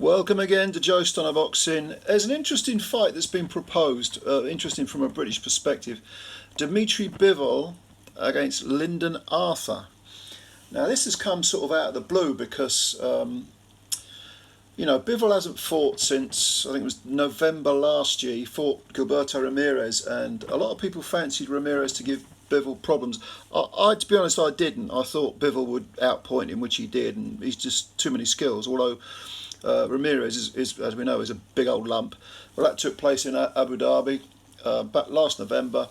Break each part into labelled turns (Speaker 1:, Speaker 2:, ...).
Speaker 1: Welcome again to Joe Stunner Boxing. There's an interesting fight that's been proposed, interesting from a British perspective. Dmitry Bivol against Lyndon Arthur. Now this has come sort of out of the blue because, Bivol hasn't fought since, I think it was November last year. He fought Gilberto Ramirez and a lot of people fancied Ramirez to give Bivol problems. To be honest, I didn't. I thought Bivol would outpoint him, which he did, and he's just too many skills, although Ramirez is, as we know, is a big old lump. Well, that took place in Abu Dhabi back last November,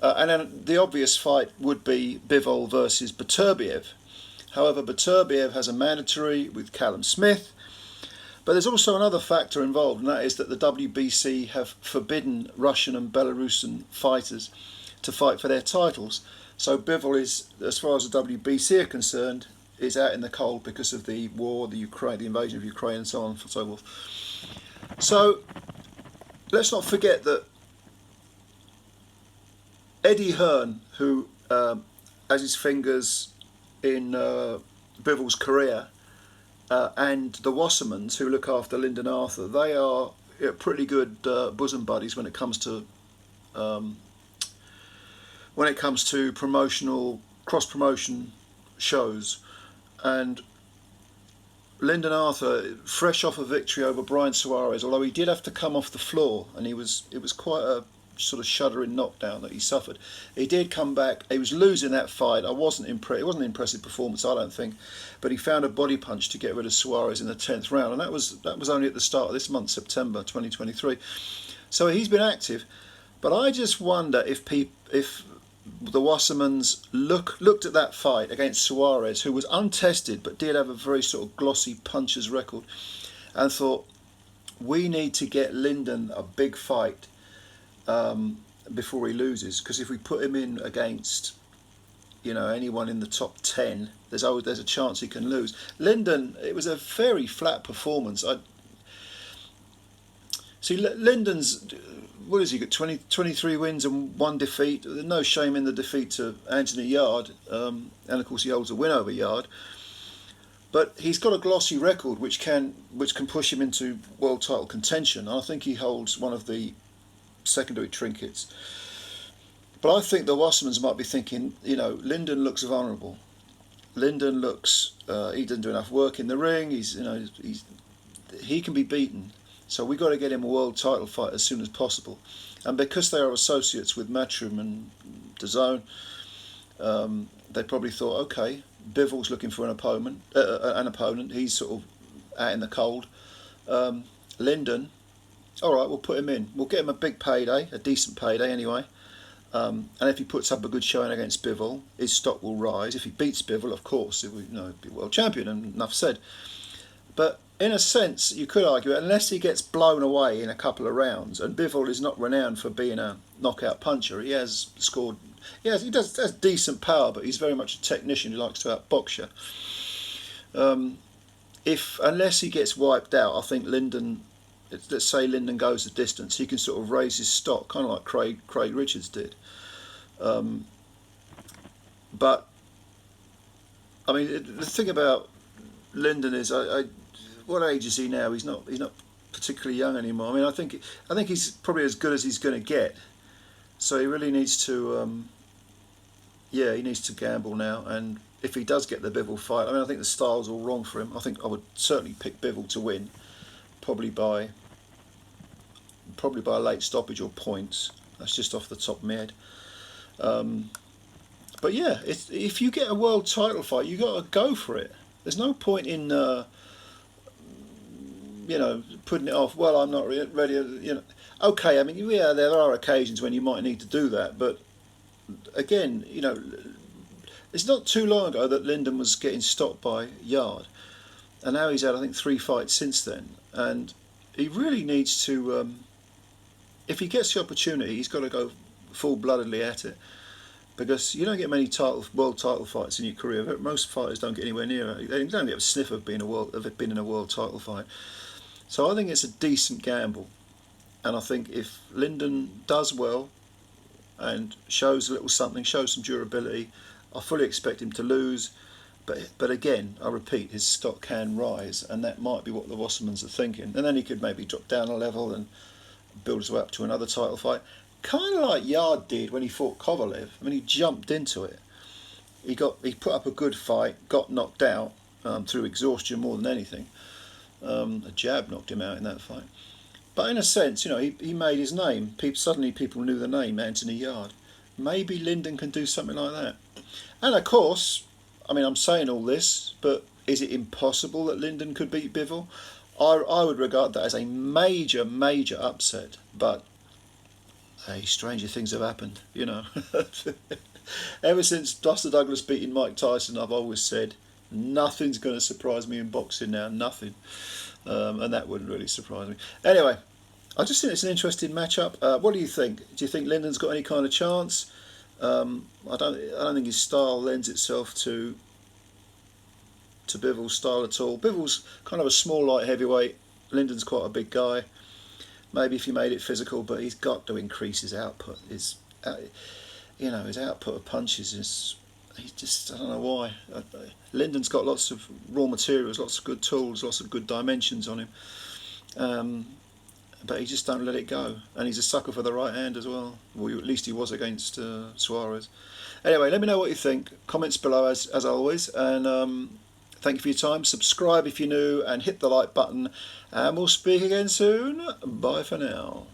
Speaker 1: and then the obvious fight would be Bivol versus Beterbiev. However, Beterbiev has a mandatory with Callum Smith, but there's also another factor involved, and that is that the WBC have forbidden Russian and Belarusian fighters to fight for their titles. So Bivol is, as far as the WBC are concerned, is out in the cold because of the war, the invasion of Ukraine, and so on and so forth. So let's not forget that Eddie Hearn, who has his fingers in Bivol's career, and the Wassermans, who look after Lyndon Arthur, they are pretty good bosom buddies when it comes to promotional cross-promotion shows. And Lyndon Arthur, fresh off a victory over Brian Suarez, although he did have to come off the floor, and it was quite a sort of shuddering knockdown that he suffered. He did come back. He was losing that fight. It wasn't an impressive performance, I don't think, but he found a body punch to get rid of Suarez in the 10th round, and that was only at the start of this month, September 2023. So he's been active, but I just wonder if the Wassermans looked at that fight against Suarez, who was untested but did have a very sort of glossy puncher's record, and thought, we need to get Lyndon a big fight before he loses, because if we put him in against anyone in the top 10, there's a chance he can lose. Lyndon, it was a very flat performance. Lyndon's, what has he got, 23 wins and 1 defeat. There's no shame in the defeat to Anthony Yard, and of course he holds a win over Yard. But he's got a glossy record which can push him into world title contention. I think he holds one of the secondary trinkets. But I think the Wassermans might be thinking, Lyndon looks vulnerable. Lyndon looks, he doesn't do enough work in the ring. He can be beaten. So we got to get him a world title fight as soon as possible. And because they are associates with Matchroom and DAZN, they probably thought, okay, Bivol's looking for an opponent. He's sort of out in the cold. Lyndon, all right, we'll put him in. We'll get him a big payday, a decent payday anyway. And if he puts up a good showing against Bivol, his stock will rise. If he beats Bivol, of course, he'll be world champion, and enough said. But in a sense, you could argue, unless he gets blown away in a couple of rounds, and Bivol is not renowned for being a knockout puncher. He has decent power, but he's very much a technician. He likes to outbox you. Unless he gets wiped out, I think Lyndon, let's say Lyndon goes the distance, he can sort of raise his stock, kind of like Craig Richards did. But I mean, the thing about Lyndon is, what age is he now? He's not particularly young anymore. I mean, I think he's probably as good as he's going to get. So he really needs to, he needs to gamble now. And if he does get the Bivol fight, I mean, I think the style's all wrong for him. I think I would certainly pick Bivol to win, probably by a late stoppage or points. That's just off the top of my head. But yeah, if you get a world title fight, you got to go for it. There's no point in putting it off. Well, I'm not ready. Okay. I mean, there are occasions when you might need to do that, but again, it's not too long ago that Lyndon was getting stopped by Yard, and now he's had, I think, 3 fights since then, and he really needs to. If he gets the opportunity, he's got to go full-bloodedly at it, because you don't get many world title fights in your career. Most fighters don't get anywhere near it. They don't get a sniff of being in a world title fight. So I think it's a decent gamble, and I think if Lyndon does well and shows a little something, shows some durability, I fully expect him to lose. But again, I repeat, his stock can rise, and that might be what the Wassermans are thinking. And then he could maybe drop down a level and build his way up to another title fight, kind of like Yard did when he fought Kovalev. I mean, he jumped into it. He put up a good fight, got knocked out through exhaustion more than anything. A jab knocked him out in that fight. But in a sense, he made his name. Suddenly people knew the name Anthony Yard. Maybe Lyndon can do something like that. And of course, I mean, I'm saying all this, but is it impossible that Lyndon could beat Bivol? I would regard that as a major, major upset. But, hey, stranger things have happened, Ever since Buster Douglas beating Mike Tyson, I've always said, nothing's going to surprise me in boxing now, nothing. And that wouldn't really surprise me. Anyway, I just think it's an interesting matchup. What do you think? Do you think Lyndon's got any kind of chance? I don't think his style lends itself to Bivol's style at all. Bivol's kind of a small light heavyweight. Lyndon's quite a big guy. Maybe if he made it physical, but he's got to increase his output. His output of punches is. I don't know why. Lyndon's got lots of raw materials, lots of good tools, lots of good dimensions on him. But he just don't let it go. And he's a sucker for the right hand as well. Well, at least he was against Suarez. Anyway, let me know what you think. Comments below as always. And thank you for your time. Subscribe if you're new and hit the like button. And we'll speak again soon. Bye for now.